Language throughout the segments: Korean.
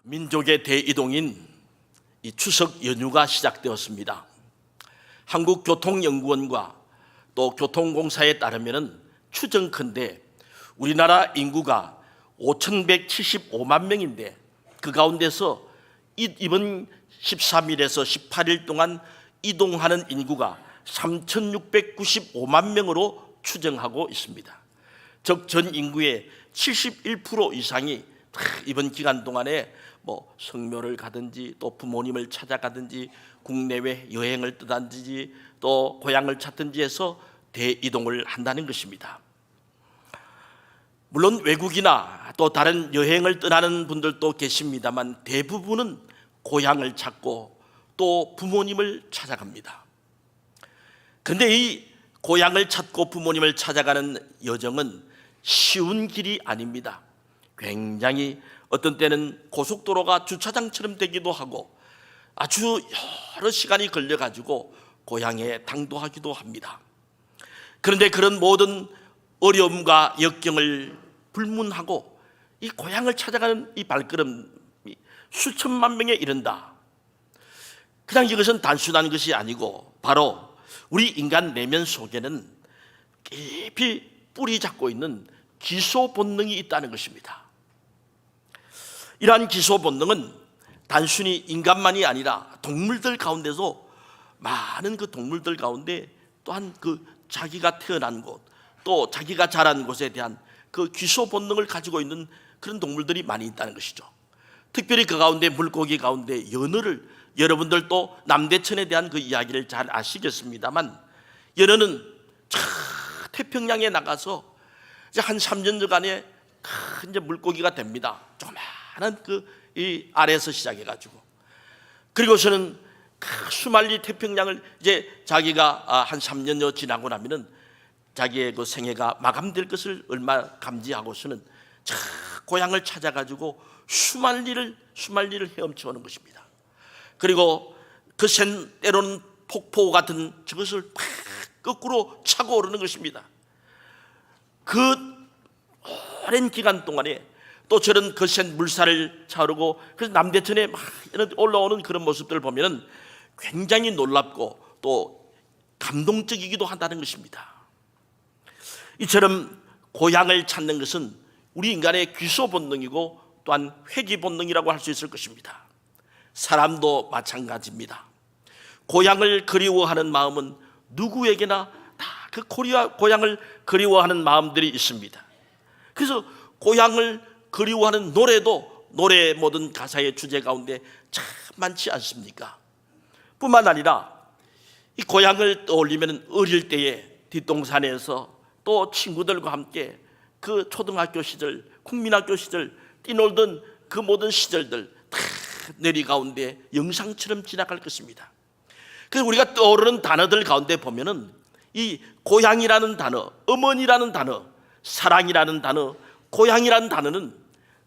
민족의 대이동인 이 추석 연휴가 시작되었습니다. 한국교통연구원과 또 교통공사에 따르면 추정컨대 우리나라 인구가 5,175만 명인데 그 가운데서 이번 13일에서 18일 동안 이동하는 인구가 3,695만 명으로 추정하고 있습니다. 즉 전 인구의 71% 이상이 이번 기간 동안에 성묘를 가든지 또 부모님을 찾아가든지 국내외 여행을 떠나든지 또 고향을 찾든지 해서 대이동을 한다는 것입니다. 물론 외국이나 또 다른 여행을 떠나는 분들도 계십니다만 대부분은 고향을 찾고 또 부모님을 찾아갑니다. 그런데 이 고향을 찾고 부모님을 찾아가는 여정은 쉬운 길이 아닙니다. 굉장히 어떤 때는 고속도로가 주차장처럼 되기도 하고 아주 여러 시간이 걸려가지고 고향에 당도하기도 합니다. 그런데 그런 모든 어려움과 역경을 불문하고 이 고향을 찾아가는 이 발걸음이 수천만 명에 이른다. 그냥 이것은 단순한 것이 아니고 바로 우리 인간 내면 속에는 깊이 뿌리 잡고 있는 기소 본능이 있다는 것입니다. 이러한 기소 본능은 단순히 인간만이 아니라 동물들 가운데서 많은 그 동물들 가운데 또한 그 자기가 태어난 곳 또 자기가 자란 곳에 대한 그 기소 본능을 가지고 있는 그런 동물들이 많이 있다는 것이죠. 특별히 그 가운데 물고기 가운데 연어를 여러분들도 남대천에 대한 그 이야기를 잘 아시겠습니다만 연어는 태평양에 나가서 이제 한 3년여간에 큰 이제 물고기가 됩니다. 조그마한 이 아래에서 시작해가지고 그리고서는 수말리 태평양을 이제 자기가 한 3년여 지나고 나면은 자기의 그 생애가 마감될 것을 얼마 감지하고서는 고향을 찾아가지고 수말리를 헤엄쳐 오는 것입니다. 그리고 그 때로는 폭포 같은 저것을 팍 거꾸로 차고 오르는 것입니다. 그 오랜 기간 동안에 또 저런 거센 물살을 차오르고 그래서 남대천에 막 올라오는 그런 모습들을 보면 굉장히 놀랍고 또 감동적이기도 한다는 것입니다. 이처럼 고향을 찾는 것은 우리 인간의 귀소 본능이고 또한 회귀 본능이라고 할 수 있을 것입니다. 사람도 마찬가지입니다. 고향을 그리워하는 마음은 누구에게나 다 그 고향을 그리워하는 마음들이 있습니다. 그래서 고향을 그리워하는 노래도 노래의 모든 가사의 주제 가운데 참 많지 않습니까? 뿐만 아니라 이 고향을 떠올리면 어릴 때에 뒷동산에서 또 친구들과 함께 그 초등학교 시절, 국민학교 시절 뛰놀던 그 모든 시절들 다 뇌리 가운데 영상처럼 지나갈 것입니다. 그래서 우리가 떠오르는 단어들 가운데 보면은 이 고향이라는 단어, 어머니라는 단어, 사랑이라는 단어, 고향이라는 단어는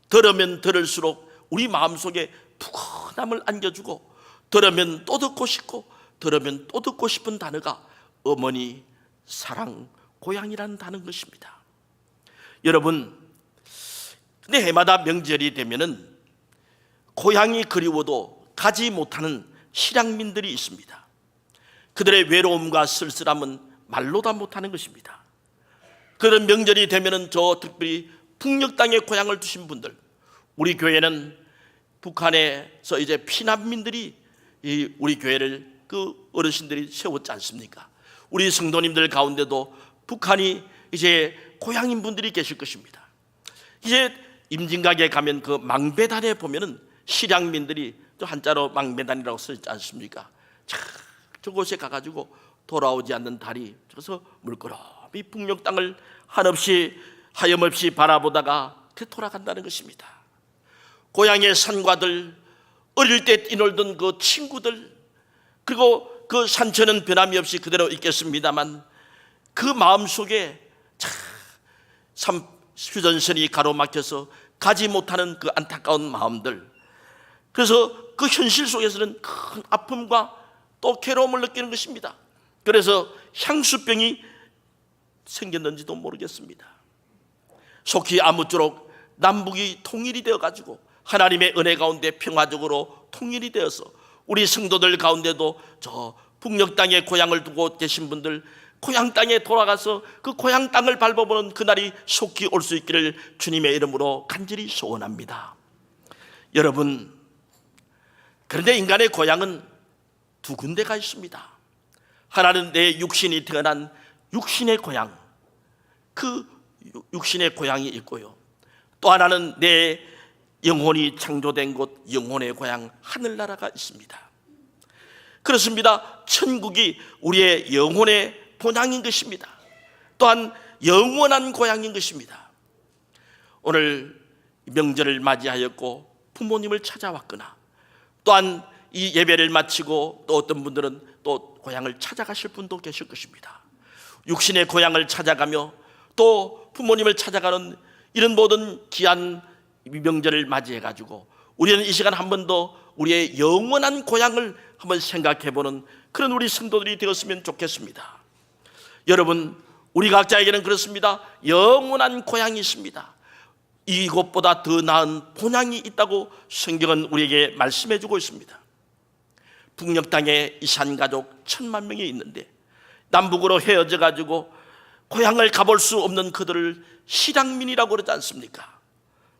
들으면 들을수록 우리 마음속에 푸근함을 안겨주고 들으면 또 듣고 싶고 들으면 또 듣고 싶은 단어가 어머니, 사랑, 고향이라는 단어인 것입니다. 여러분, 근데 해마다 명절이 되면은 고향이 그리워도 가지 못하는 실향민들이 있습니다. 그들의 외로움과 쓸쓸함은 말로 다 못하는 것입니다. 그런 명절이 되면은 특별히 북녘 땅에 고향을 두신 분들, 우리 교회는 북한에서 이제 피난민들이 우리 교회를 그 어르신들이 세웠지 않습니까? 우리 성도님들 가운데도 북한이 이제 고향인 분들이 계실 것입니다. 이제 임진각에 가면 그 망배단에 보면은 실향민들이 또 한자로 망배단이라고 써 있지 않습니까? 저곳에 가가지고 돌아오지 않는 달이 저서 물끄러미 북녘 땅을 한없이 하염없이 바라보다가 돌아간다는 것입니다. 고향의 산과들, 어릴 때 뛰놀던 그 친구들, 그리고 그 산천은 변함이 없이 그대로 있겠습니다만 그 마음속에 휴전선이 가로막혀서 가지 못하는 그 안타까운 마음들, 그래서 그 현실 속에서는 큰 아픔과 또 괴로움을 느끼는 것입니다. 그래서 향수병이 생겼는지도 모르겠습니다. 속히 아무쪼록 남북이 통일이 되어가지고 하나님의 은혜 가운데 평화적으로 통일이 되어서 우리 성도들 가운데도 저 북녘 땅에 고향을 두고 계신 분들 고향 땅에 돌아가서 그 고향 땅을 밟아보는 그날이 속히 올 수 있기를 주님의 이름으로 간절히 소원합니다. 여러분, 그런데 인간의 고향은 두 군데가 있습니다. 하나는 내 육신이 태어난 육신의 고향, 그 육신의 고향이 있고요, 또 하나는 내 영혼이 창조된 곳, 영혼의 고향 하늘나라가 있습니다. 그렇습니다. 천국이 우리의 영혼의 본향인 것입니다. 또한 영원한 고향인 것입니다. 오늘 명절을 맞이하였고 부모님을 찾아왔거나 또한 이 예배를 마치고 또 어떤 분들은 또 고향을 찾아가실 분도 계실 것입니다. 육신의 고향을 찾아가며 또 부모님을 찾아가는 이런 모든 귀한 명절을 맞이해가지고 우리는 이 시간 한 번 더 우리의 영원한 고향을 한번 생각해보는 그런 우리 성도들이 되었으면 좋겠습니다. 여러분, 우리 각자에게는 그렇습니다. 영원한 고향이 있습니다. 이곳보다 더 나은 본향이 있다고 성경은 우리에게 말씀해주고 있습니다. 북녘 땅에 이산가족 1000만 명이 있는데 남북으로 헤어져 가지고 고향을 가볼 수 없는 그들을 실향민이라고 그러지 않습니까?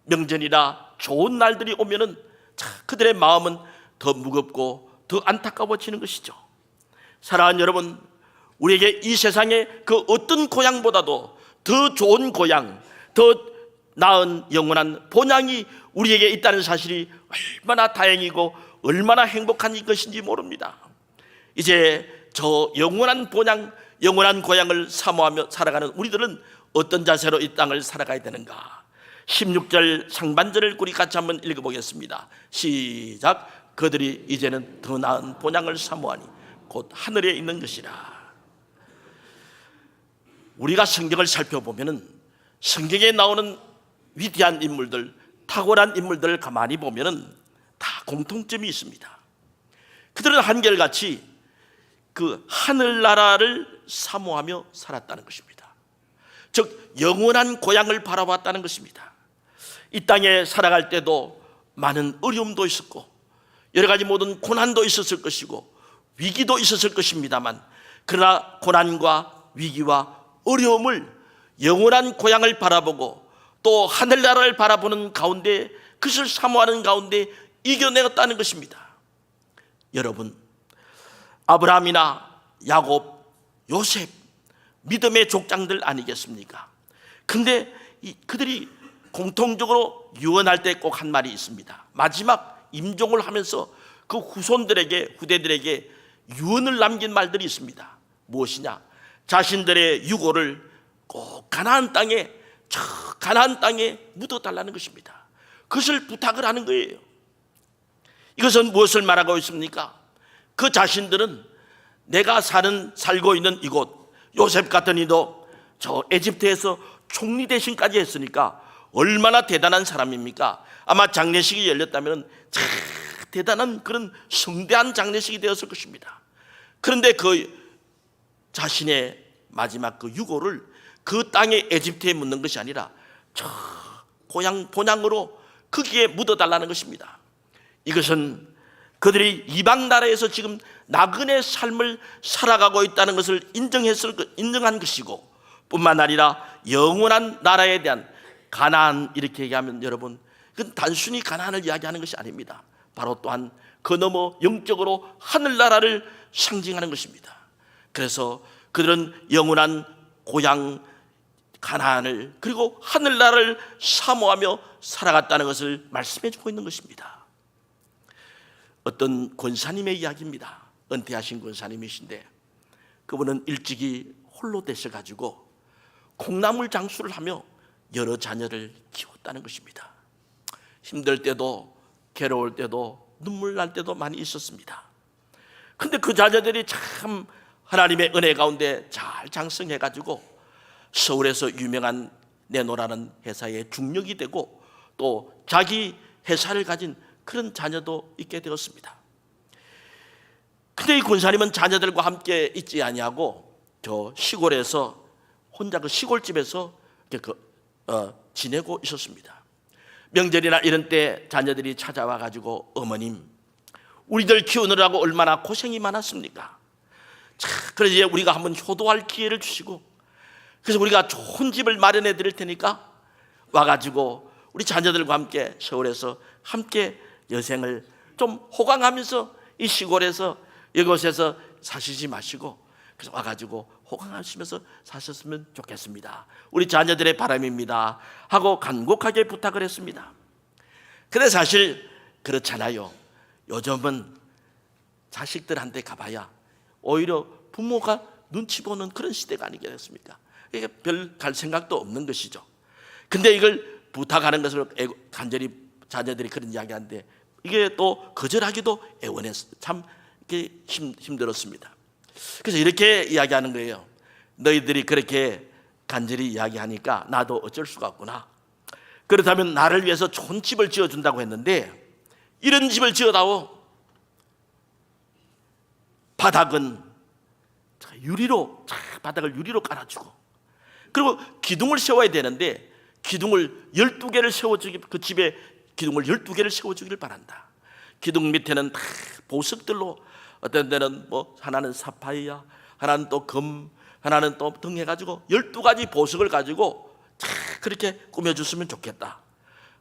명절이나 좋은 날들이 오면은 그들의 마음은 더 무겁고 더 안타까워지는 것이죠. 사랑하는 여러분, 우리에게 이 세상의 그 어떤 고향보다도 더 좋은 고향, 더 나은 영원한 본향이 우리에게 있다는 사실이 얼마나 다행이고 얼마나 행복한 것인지 모릅니다. 이제 저 영원한 본향, 영원한 고향을 사모하며 살아가는 우리들은 어떤 자세로 이 땅을 살아가야 되는가? 16절 상반절을 우리 같이 한번 읽어보겠습니다. 시작. 그들이 이제는 더 나은 본향을 사모하니 곧 하늘에 있는 것이라. 우리가 성경을 살펴보면은 성경에 나오는 위대한 인물들, 탁월한 인물들을 가만히 보면은 다 공통점이 있습니다. 그들은 한결같이 그 하늘나라를 사모하며 살았다는 것입니다. 즉 영원한 고향을 바라봤다는 것입니다. 이 땅에 살아갈 때도 많은 어려움도 있었고 여러 가지 모든 고난도 있었을 것이고 위기도 있었을 것입니다만, 그러나 고난과 위기와 어려움을 영원한 고향을 바라보고 또 하늘나라를 바라보는 가운데, 그것을 사모하는 가운데 이겨내었다는 것입니다. 여러분, 아브라함이나 야곱, 요셉, 믿음의 족장들 아니겠습니까? 근데 그들이 공통적으로 유언할 때 꼭 한 말이 있습니다. 마지막 임종을 하면서 그 후대들에게 유언을 남긴 말들이 있습니다. 무엇이냐? 자신들의 유고를 꼭 가나안 땅에 묻어달라는 것입니다. 그것을 부탁을 하는 거예요. 이것은 무엇을 말하고 있습니까? 그 자신들은 내가 살고 있는 이곳, 요셉 같은 이도 저 에집트에서 총리 대신까지 했으니까 얼마나 대단한 사람입니까? 아마 장례식이 열렸다면 참 대단한 그런 성대한 장례식이 되었을 것입니다. 그런데 그 자신의 마지막 그 유고를 그 땅의 에집트에 묻는 것이 아니라 저 고향 본향으로 거기에 묻어달라는 것입니다. 이것은 그들이 이방 나라에서 지금 나그네 삶을 살아가고 있다는 것을 인정한 것이고, 뿐만 아니라 영원한 나라에 대한 가나안, 이렇게 얘기하면 여러분, 그건 단순히 가나안을 이야기하는 것이 아닙니다. 바로 또한 그 너머 영적으로 하늘나라를 상징하는 것입니다. 그래서 그들은 영원한 고향 가나안을, 그리고 하늘나라를 사모하며 살아갔다는 것을 말씀해 주고 있는 것입니다. 어떤 권사님의 이야기입니다. 은퇴하신 권사님이신데 그분은 일찍이 홀로 되셔가지고 콩나물 장수를 하며 여러 자녀를 키웠다는 것입니다. 힘들 때도 괴로울 때도 눈물 날 때도 많이 있었습니다. 근데 그 자녀들이 참 하나님의 은혜 가운데 잘 장성해가지고 서울에서 유명한 네노라는 회사의 중력이 되고 또 자기 회사를 가진 그런 자녀도 있게 되었습니다. 근데 이 권사님은 자녀들과 함께 있지 아니하고 저 시골에서 혼자 그 시골집에서 지내고 있었습니다. 명절이나 이런 때 자녀들이 찾아와 가지고 어머님, 우리들 키우느라고 얼마나 고생이 많았습니까? 그래서 이제 우리가 한번 효도할 기회를 주시고, 그래서 우리가 좋은 집을 마련해 드릴 테니까 와가지고 우리 자녀들과 함께 서울에서 함께 여생을 좀 호강하면서 이 시골에서 이곳에서 사시지 마시고 그래서 와가지고 호강하시면서 사셨으면 좋겠습니다. 우리 자녀들의 바람입니다 하고 간곡하게 부탁을 했습니다. 근데 사실 그렇잖아요. 요즘은 자식들한테 가봐야 오히려 부모가 눈치 보는 그런 시대가 아니겠습니까? 이게 별 갈 생각도 없는 것이죠. 근데 이걸 부탁하는 것을 간절히 자녀들이 그런 이야기하는데 이게 또 거절하기도 애원해서 참 힘들었습니다. 그래서 이렇게 이야기하는 거예요. 너희들이 그렇게 간절히 이야기하니까 나도 어쩔 수가 없구나. 그렇다면 나를 위해서 좋은 집을 지어준다고 했는데 이런 집을 지어다오. 바닥은 유리로, 바닥을 유리로 깔아주고, 그리고 기둥을 세워야 되는데 기둥을 12개를 세워주기, 그 집에 기둥을 12개를 세워주기를 바란다. 기둥 밑에는 다 보석들로, 어떤 데는 뭐 하나는 사파이어, 하나는 또 금, 하나는 또 등 해가지고 12가지 보석을 가지고 그렇게 꾸며줬으면 좋겠다.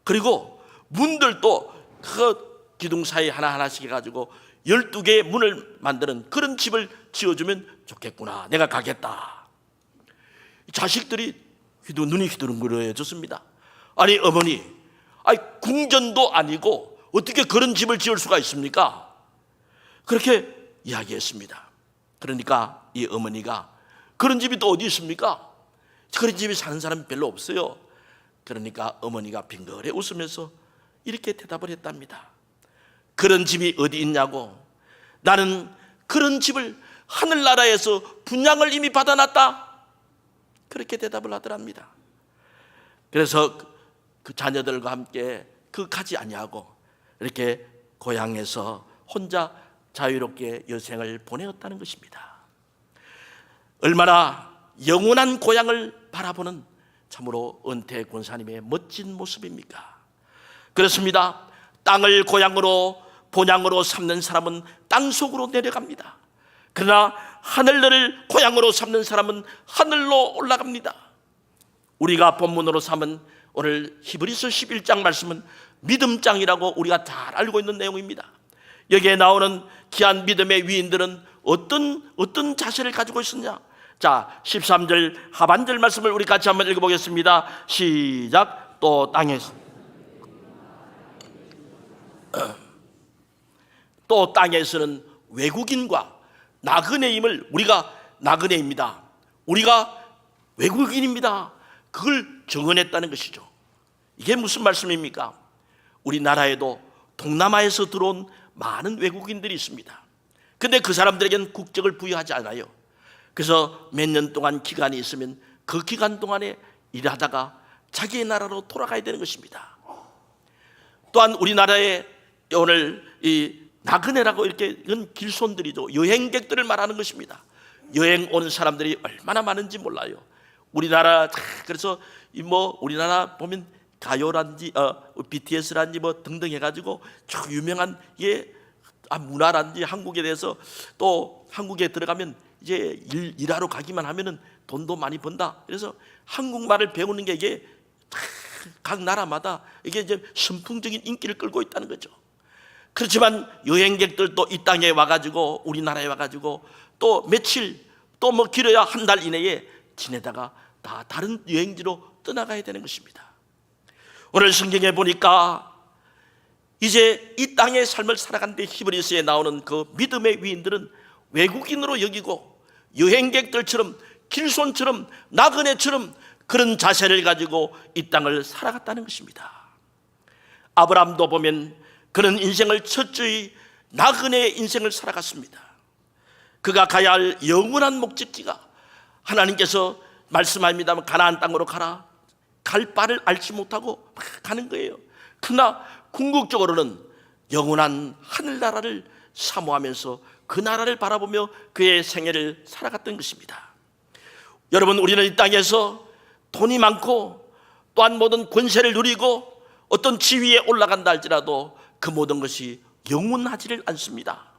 그리고 문들도 그 기둥 사이 하나하나씩 해가지고 12개의 문을 만드는 그런 집을 지어주면 좋겠구나. 내가 가겠다. 자식들이 눈이 휘두른거려졌습니다. 아니 어머니, 아니 궁전도 아니고 어떻게 그런 집을 지을 수가 있습니까? 그렇게 이야기했습니다. 그러니까 이 어머니가 그런 집이 또 어디 있습니까? 그런 집에 사는 사람이 별로 없어요. 그러니까 어머니가 빙그레 웃으면서 이렇게 대답을 했답니다. 그런 집이 어디 있냐고. 나는 그런 집을 하늘나라에서 분양을 이미 받아놨다. 그렇게 대답을 하더랍니다. 그래서 그 자녀들과 함께 가지 아니하고 이렇게 고향에서 혼자 자유롭게 여생을 보내었다는 것입니다. 얼마나 영원한 고향을 바라보는 참으로 은퇴 권사님의 멋진 모습입니까? 그렇습니다. 땅을 고향으로 본향으로 삼는 사람은 땅속으로 내려갑니다. 그러나 하늘을 고향으로 삼는 사람은 하늘로 올라갑니다. 우리가 본문으로 삼은 오늘 히브리서 11장 말씀은 믿음장이라고 우리가 잘 알고 있는 내용입니다. 여기에 나오는 귀한 믿음의 위인들은 어떤 자세를 가지고 있었냐? 자, 13절 하반절 말씀을 우리 같이 한번 읽어보겠습니다. 시작. 또 땅에서는 외국인과 나그네임을, 우리가 나그네입니다, 우리가 외국인입니다, 그걸 정언했다는 것이죠. 이게 무슨 말씀입니까? 우리나라에도 동남아에서 들어온 많은 외국인들이 있습니다. 근데 그 사람들에게는 국적을 부여하지 않아요. 그래서 몇 년 동안 기간이 있으면 그 기간 동안에 일하다가 자기의 나라로 돌아가야 되는 것입니다. 또한 우리나라에 오늘 이 나그네라고 이렇게 이건 길손들이죠. 여행객들을 말하는 것입니다. 여행 온 사람들이 얼마나 많은지 몰라요. 우리나라, 그래서 뭐 우리나라 보면 가요란지 BTS란지 뭐 등등 해가지고 쭉 유명한 문화란지 한국에 대해서, 또 한국에 들어가면 이제 일하러 가기만 하면은 돈도 많이 번다. 그래서 한국말을 배우는 게 이게 각 나라마다 이게 이제 선풍적인 인기를 끌고 있다는 거죠. 그렇지만 여행객들도 이 땅에 와가지고, 우리나라에 와가지고 또 며칠, 또 뭐 길어야 한 달 이내에 지내다가 다 다른 여행지로 떠나가야 되는 것입니다. 오늘 성경에 보니까 이제 이 땅의 삶을 살아가는데 히브리서에 나오는 그 믿음의 위인들은 외국인으로 여기고 여행객들처럼, 길손처럼, 나그네처럼 그런 자세를 가지고 이 땅을 살아갔다는 것입니다. 아브라함도 보면 그런 인생을 철저히 나그네의 인생을 살아갔습니다. 그가 가야 할 영원한 목적지가, 하나님께서 말씀합니다만 가나안 땅으로 가라, 갈 바를 알지 못하고 막 가는 거예요. 그러나 궁극적으로는 영원한 하늘나라를 사모하면서 그 나라를 바라보며 그의 생애를 살아갔던 것입니다. 여러분, 우리는 이 땅에서 돈이 많고 또한 모든 권세를 누리고 어떤 지위에 올라간다 할지라도 그 모든 것이 영원하지를 않습니다.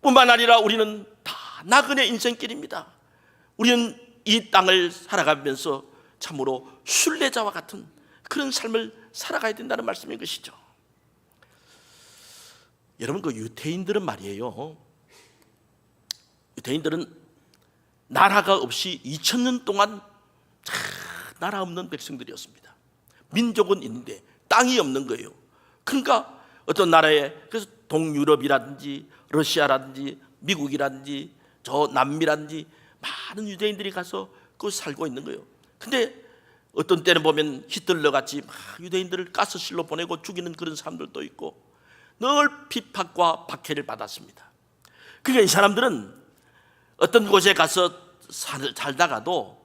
뿐만 아니라 우리는 다 나그네 인생길입니다. 우리는 이 땅을 살아가면서 참으로 순례자와 같은 그런 삶을 살아가야 된다는 말씀인 것이죠. 여러분, 그 유대인들은 말이에요, 유대인들은 나라가 없이 2000년 동안 나라 없는 백성들이었습니다. 민족은 있는데 땅이 없는 거예요. 그러니까 어떤 나라에, 그래서 동유럽이라든지 러시아라든지 미국이라든지 저 남미라든지 많은 유대인들이 가서 그 살고 있는 거예요. 근데 어떤 때는 보면 히틀러 같이 막 유대인들을 가스실로 보내고 죽이는 그런 사람들도 있고 늘 핍박과 박해를 받았습니다. 그러니까 이 사람들은 어떤 곳에 가서 살다가도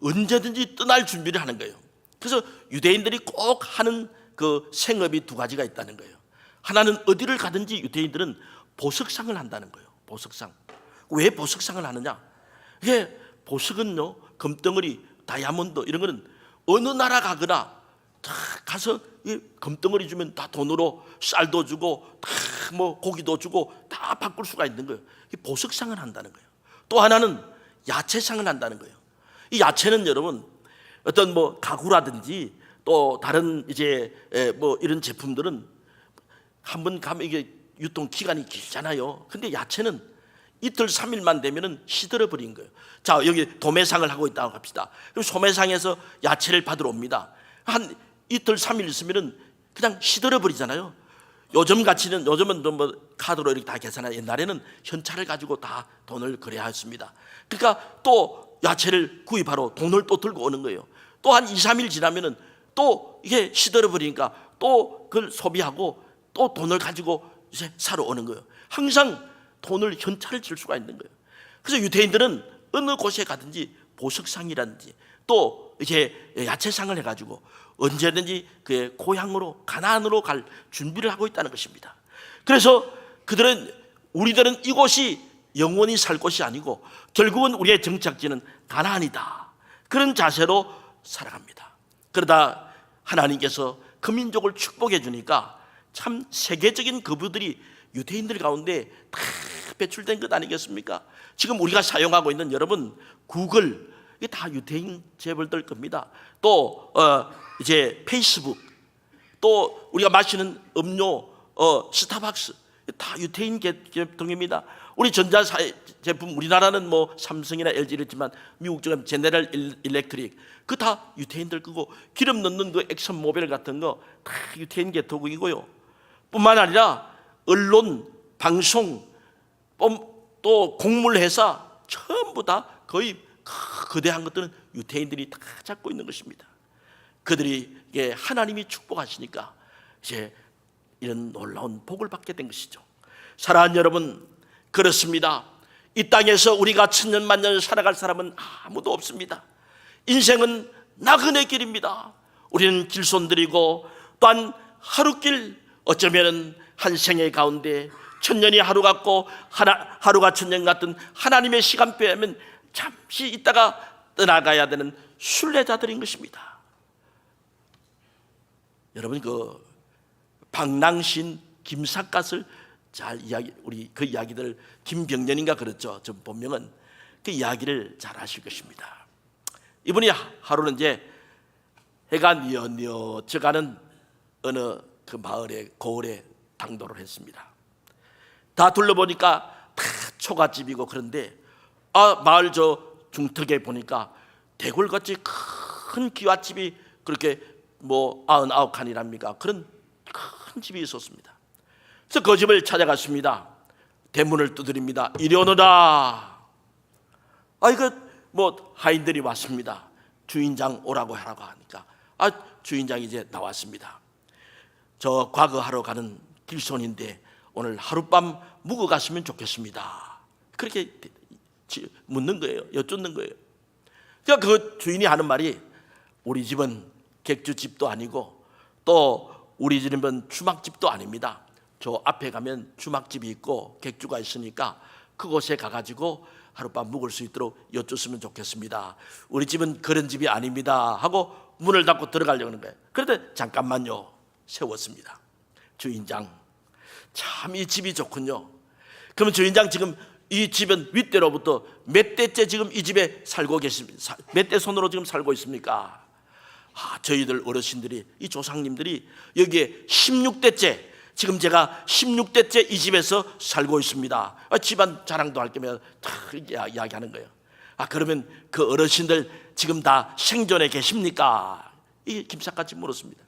언제든지 떠날 준비를 하는 거예요. 그래서 유대인들이 꼭 하는 그 생업이 두 가지가 있다는 거예요. 하나는 어디를 가든지 유대인들은 보석상을 한다는 거예요. 보석상. 왜 보석상을 하느냐? 이게 보석은요, 금덩어리, 다이아몬드 이런 거는 어느 나라 가거나 다 가서 금덩어리 주면 다 돈으로 쌀도 주고 다 뭐 고기도 주고 다 바꿀 수가 있는 거예요. 보석상을 한다는 거예요. 또 하나는 야채상을 한다는 거예요. 이 야채는 여러분 어떤 뭐 가구라든지 또 다른 이제 뭐 이런 제품들은 한번 가면 이게 유통 기간이 길잖아요. 근데 야채는 이틀 3일만 되면은 시들어 버린 거예요. 자, 여기 도매상을 하고 있다고 합시다. 그럼 소매상에서 야채를 받으러 옵니다. 한 이틀 3일 있으면은 그냥 시들어 버리잖아요. 요즘은 뭐 카드로 이렇게 다 계산하는, 옛날에는 현찰을 가지고 다 돈을 거래했습니다. 그러니까 또 야채를 구입하러 돈을 또 들고 오는 거예요. 또 한 2, 3일 지나면은 또 이게 시들어 버리니까 또 그걸 소비하고 또 돈을 가지고 이제 사러 오는 거예요. 항상 돈을 현찰을 줄 수가 있는 거예요. 그래서 유대인들은 어느 곳에 가든지 보석상이라든지 또 이제 야채상을 해가지고 언제든지 그 고향으로 가나안으로 갈 준비를 하고 있다는 것입니다. 그래서 우리들은 이곳이 영원히 살 곳이 아니고 결국은 우리의 정착지는 가나안이다, 그런 자세로 살아갑니다. 그러다 하나님께서 그 민족을 축복해 주니까 참 세계적인 거부들이 유대인들 가운데 다 배출된 것 아니겠습니까? 지금 우리가 사용하고 있는 여러분 구글, 이게 다 유대인 재벌들 겁니다. 또 이제 페이스북, 또 우리가 마시는 음료 스타벅스, 다 유대인 계통입니다. 우리 전자 제품, 우리나라는 뭐 삼성이나 LG를 했지만 미국 지금 제네럴 일렉트릭, 그 다 유대인들 거고, 기름 넣는 그 엑슨 모빌 같은 거 다 유대인 계통이고요. 뿐만 아니라 언론, 방송, 또 곡물회사 전부 다 거의 거대한 것들은 유대인들이 다 잡고 있는 것입니다. 그들이 하나님이 축복하시니까 이제 이런 놀라운 복을 받게 된 것이죠. 사랑하는 여러분, 그렇습니다. 이 땅에서 우리가 천년만년 살아갈 사람은 아무도 없습니다. 인생은 나그네 길입니다. 우리는 길손들이고 또한 하루길, 어쩌면 한 생애 가운데 천년이 하루 같고 하루가 천년 같은 하나님의 시간표에는 잠시 있다가 떠나가야 되는 순례자들인 것입니다. 여러분, 그 방랑신 김삿갓을 잘 우리 그 이야기들, 김병년인가 그렇죠, 저 본명은 그 이야기를 잘 아실 것입니다. 이분이 하루는 이제 해가 뉘어져가는 어느 그 마을에 고을에 당도를 했습니다. 다 둘러보니까 다 초가집이고, 그런데 마을 저 중턱에 보니까 대골같이 큰 기와집이 그렇게 뭐 99칸이랍니까? 그런 큰 집이 있었습니다. 그래서 그 집을 찾아갔습니다. 대문을 두드립니다. 이리 오너라. 이거 뭐 하인들이 왔습니다. 주인장 오라고 하라고 하니까 주인장이 이제 나왔습니다. 저 과거하러 가는 길손인데 오늘 하룻밤 묵어 갔으면 좋겠습니다. 그렇게 묻는 거예요. 여쭙는 거예요. 그러니까 그 주인이 하는 말이, 우리 집은 객주집도 아니고 또 우리 집은 주막집도 아닙니다. 저 앞에 가면 주막집이 있고 객주가 있으니까 그곳에 가가지고 하룻밤 묵을 수 있도록 여쭙으면 좋겠습니다. 우리 집은 그런 집이 아닙니다 하고 문을 닫고 들어가려고 하는 거예요. 그런데 잠깐만요, 세웠습니다. 주인장, 참 이 집이 좋군요. 그러면 주인장, 지금 이 집은 윗대로부터 몇 대째 지금 이 집에 살고 계십니까? 몇 대 손으로 지금 살고 있습니까? 저희들 어르신들이, 이 조상님들이 여기에 16대째, 지금 제가 16대째 이 집에서 살고 있습니다. 집안 자랑도 할 겸 다 이야기하는 거예요. 그러면 그 어르신들 지금 다 생존해 계십니까? 이 김사까지 물었습니다.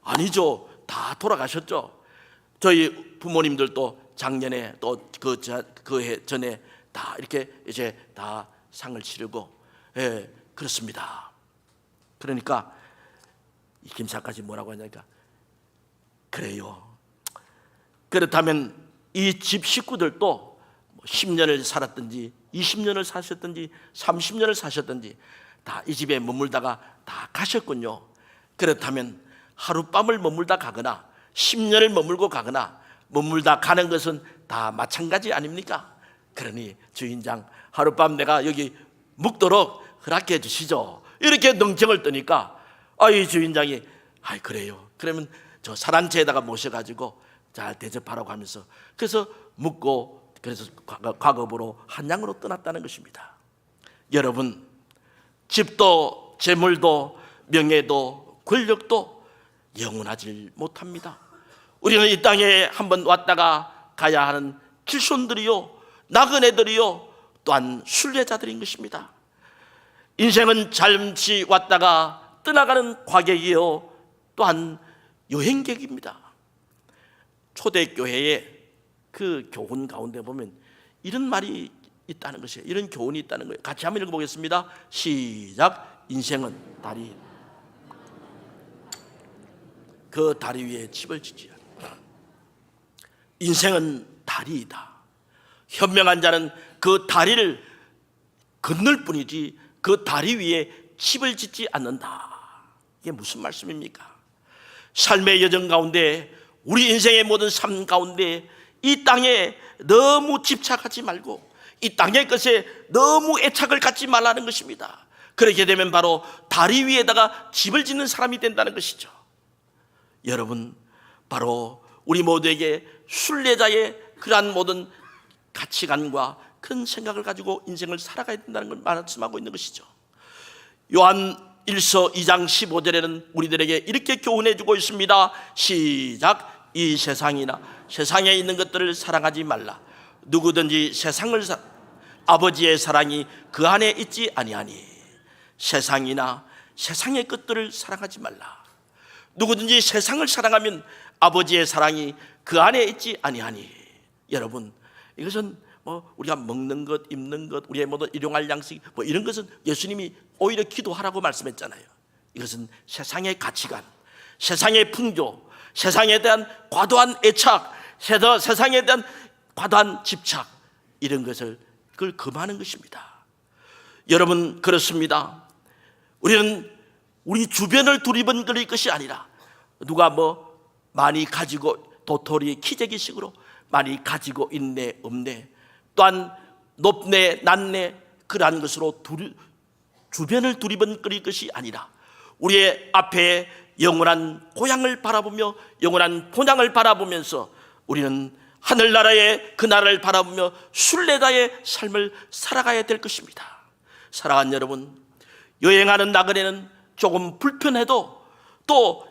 아니죠, 다 돌아가셨죠. 저희 부모님들도 작년에 또 그 해 전에 다 이렇게 이제 다 상을 치르고, 그렇습니다. 그러니까 이 김사까지 뭐라고 하냐니까, 그래요, 그렇다면 이 집 식구들도 10년을 살았든지 20년을 사셨든지 30년을 사셨든지 다 이 집에 머물다가 다 가셨군요. 그렇다면 하룻밤을 머물다 가거나 10년을 머물고 가거나 머물다 가는 것은 다 마찬가지 아닙니까? 그러니 주인장, 하룻밤 내가 여기 묵도록 허락해 주시죠. 이렇게 능청을 뜨니까 이 주인장이 그래요, 그러면 저 사랑채에다가 모셔가지고 잘 대접하라고 하면서, 그래서 묵고, 그래서 과거부로 한양으로 떠났다는 것입니다. 여러분, 집도 재물도 명예도 권력도 영원하지 못합니다. 우리는 이 땅에 한번 왔다가 가야 하는 길손들이요, 나그네들이요, 또한 순례자들인 것입니다. 인생은 잠시 왔다가 떠나가는 과객이요, 또한 여행객입니다. 초대교회의 그 교훈 가운데 보면 이런 말이 있다는 것이에요. 이런 교훈이 있다는 거예요. 같이 한번 읽어보겠습니다. 시작. 인생은 다리, 그 다리 위에 집을 짓지 않는다. 인생은 다리이다. 현명한 자는 그 다리를 건널 뿐이지 그 다리 위에 집을 짓지 않는다. 이게 무슨 말씀입니까? 삶의 여정 가운데, 우리 인생의 모든 삶 가운데 이 땅에 너무 집착하지 말고 이 땅의 것에 너무 애착을 갖지 말라는 것입니다. 그렇게 되면 바로 다리 위에다가 집을 짓는 사람이 된다는 것이죠. 여러분, 바로 우리 모두에게 순례자의 그러한 모든 가치관과 큰 생각을 가지고 인생을 살아가야 된다는 걸 말씀하고 있는 것이죠. 요한 1서 2장 15절에는 우리들에게 이렇게 교훈해 주고 있습니다. 시작. 이 세상이나 세상에 있는 것들을 사랑하지 말라. 누구든지 아버지의 사랑이 그 안에 있지 아니하니. 세상이나 세상의 것들을 사랑하지 말라. 누구든지 세상을 사랑하면 아버지의 사랑이 그 안에 있지 아니하니. 여러분, 이것은 우리가 먹는 것, 입는 것, 우리의 모든 일용할 양식 이런 것은 예수님이 오히려 기도하라고 말씀했잖아요. 이것은 세상의 가치관, 세상의 풍조, 세상에 대한 과도한 애착, 세상에 대한 과도한 집착, 이런 것을 그걸 금하는 것입니다. 여러분, 그렇습니다. 우리는 우리 주변을 두리번거릴 것이 아니라 누가 많이 가지고 도토리 키재기식으로 많이 가지고 있네 없네, 또한 높네 낮네, 그러한 것으로 주변을 두리번거릴 것이 아니라 우리의 앞에 영원한 고향을 바라보며 영원한 본향을 바라보면서 우리는 하늘나라의 그 나라를 바라보며 순례자의 삶을 살아가야 될 것입니다. 사랑하는 여러분, 여행하는 나그네는 조금 불편해도 또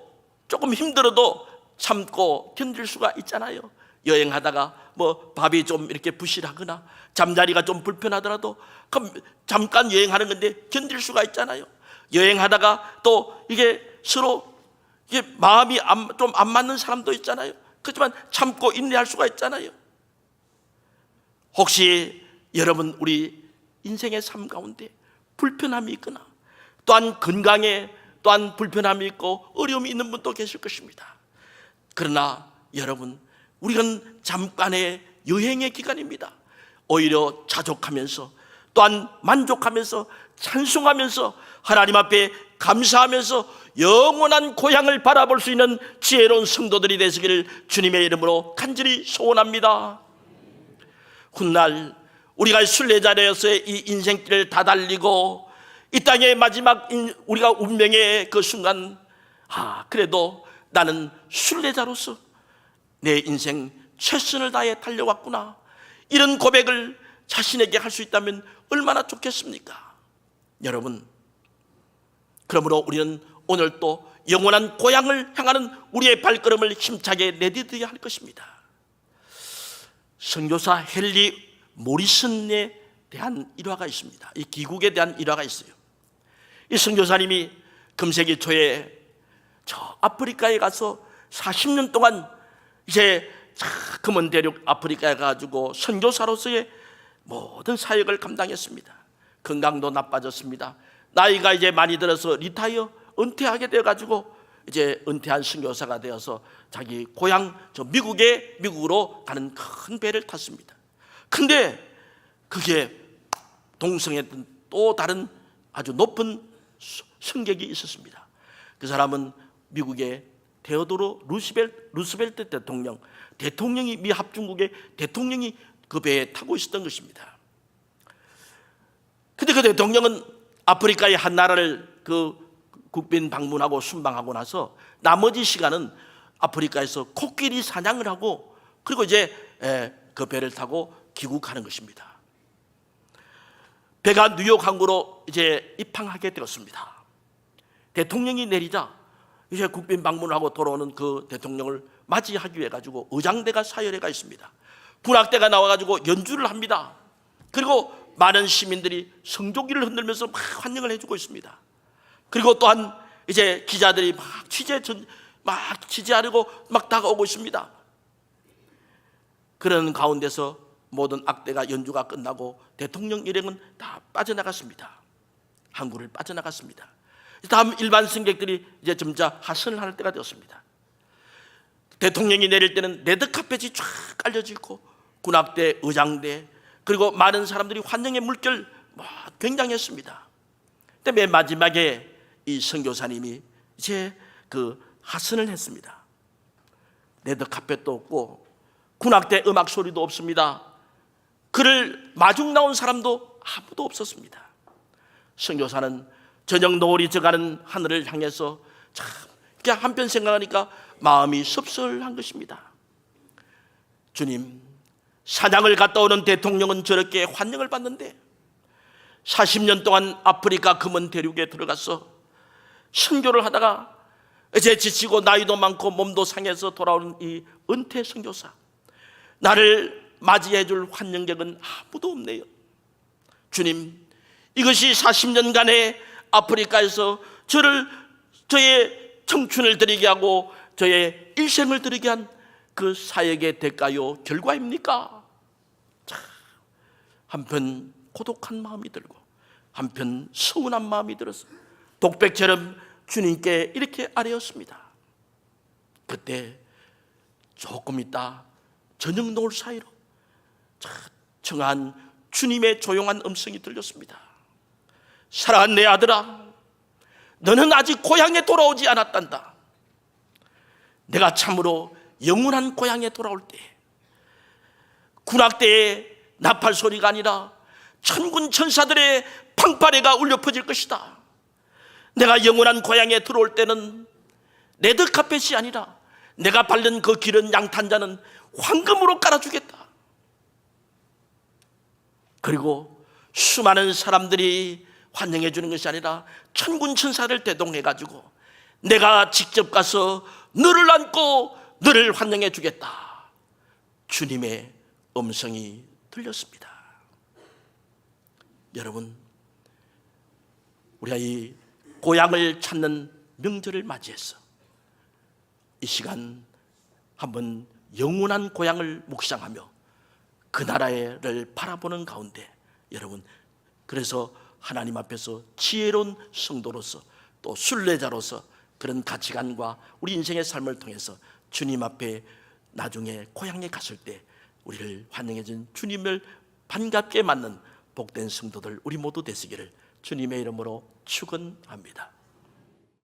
조금 힘들어도 참고 견딜 수가 있잖아요. 여행하다가 밥이 좀 이렇게 부실하거나 잠자리가 좀 불편하더라도 그럼 잠깐 여행하는 건데 견딜 수가 있잖아요. 여행하다가 또 이게 서로 이게 마음이 좀 안 맞는 사람도 있잖아요. 그렇지만 참고 인내할 수가 있잖아요. 혹시 여러분, 우리 인생의 삶 가운데 불편함이 있거나 또한 건강에 또한 불편함이 있고 어려움이 있는 분도 계실 것입니다. 그러나 여러분, 우리는 잠깐의 여행의 기간입니다. 오히려 자족하면서 또한 만족하면서 찬송하면서 하나님 앞에 감사하면서 영원한 고향을 바라볼 수 있는 지혜로운 성도들이 되시기를 주님의 이름으로 간절히 소원합니다. 훗날 우리가 순례자로서의 이 인생길을 다 달리고 이 땅의 마지막 우리가 운명의 그 순간, 그래도 나는 순례자로서 내 인생 최선을 다해 달려왔구나, 이런 고백을 자신에게 할 수 있다면 얼마나 좋겠습니까? 여러분, 그러므로 우리는 오늘 또 영원한 고향을 향하는 우리의 발걸음을 힘차게 내디뎌야 할 것입니다. 선교사 헨리 모리슨에 대한 일화가 있습니다. 이 기국에 대한 일화가 있어요. 이 선교사님이 금세기 초에 저 아프리카에 가서 40년 동안 이제 금은 대륙 아프리카에 가지고 선교사로서의 모든 사역을 감당했습니다. 건강도 나빠졌습니다. 나이가 이제 많이 들어서 은퇴하게 되어가지고 이제 은퇴한 선교사가 되어서 자기 고향 저 미국으로 가는 큰 배를 탔습니다. 근데 그게 동성했던 또 다른 아주 높은 승객이 있었습니다. 그 사람은 미국의 테오도로 루스벨트 대통령이 미 합중국의 대통령이 그 배에 타고 있었던 것입니다. 근데 그 대통령은 아프리카의 한 나라를 그 국빈 방문하고 순방하고 나서 나머지 시간은 아프리카에서 코끼리 사냥을 하고, 그리고 이제 그 배를 타고 귀국하는 것입니다. 배가 뉴욕 항구로 이제 입항하게 되었습니다. 대통령이 내리자 이제 국빈 방문을 하고 돌아오는 그 대통령을 맞이하기 위해 가지고 의장대가 사열회가 있습니다. 군악대가 나와가지고 연주를 합니다. 그리고 많은 시민들이 성조기를 흔들면서 막 환영을 해주고 있습니다. 그리고 또한 이제 기자들이 막 취재하려고 막 다가오고 있습니다. 그런 가운데서 모든 악대가 연주가 끝나고 대통령 일행은 다 빠져나갔습니다. 항구를 빠져나갔습니다. 다음 일반 승객들이 이제 점차 하선을 할 때가 되었습니다. 대통령이 내릴 때는 레드카펫이 쫙 깔려져 있고 군악대, 의장대, 그리고 많은 사람들이 환영의 물결 굉장했습니다. 근데 맨 마지막에 이 선교사님이 이제 그 하선을 했습니다. 레드카펫도 없고 군악대 음악 소리도 없습니다. 그를 마중 나온 사람도 아무도 없었습니다. 선교사는 저녁 노을이 져가는 하늘을 향해서 참 그냥 한편 생각하니까 마음이 섭섭한 것입니다. 주님, 사냥을 갔다 오는 대통령은 저렇게 환영을 받는데 40년 동안 아프리카 금은 대륙에 들어가서 선교를 하다가 이제 지치고 나이도 많고 몸도 상해서 돌아오는 이 은퇴 선교사, 나를 맞이해 줄 환영객은 아무도 없네요. 주님, 이것이 40년간의 아프리카에서 저의 청춘을 드리게 하고 저의 일생을 드리게 한 그 사역의 대가요, 결과입니까? 한편 고독한 마음이 들고 한편 서운한 마음이 들어서 독백처럼 주님께 이렇게 아뢰었습니다. 그때 조금 있다 저녁 노을 사이로 청한 주님의 조용한 음성이 들렸습니다. 사랑하는 내 아들아, 너는 아직 고향에 돌아오지 않았단다. 내가 참으로 영원한 고향에 돌아올 때 군악대의 나팔 소리가 아니라 천군 천사들의 방파레가 울려 퍼질 것이다. 내가 영원한 고향에 들어올 때는 레드카펫이 아니라 내가 밟는 그 길은 양탄자는 황금으로 깔아주겠다. 그리고 수많은 사람들이 환영해 주는 것이 아니라 천군 천사를 대동해 가지고 내가 직접 가서 너를 안고 너를 환영해 주겠다. 주님의 음성이 들렸습니다. 여러분, 우리가 이 고향을 찾는 명절을 맞이해서 이 시간 한번 영원한 고향을 묵상하며 그 나라를 바라보는 가운데 여러분, 그래서 하나님 앞에서 지혜로운 성도로서 또 순례자로서 그런 가치관과 우리 인생의 삶을 통해서 주님 앞에 나중에 고향에 갔을 때 우리를 환영해 준 주님을 반갑게 맞는 복된 성도들 우리 모두 되시기를 주님의 이름으로 축원합니다.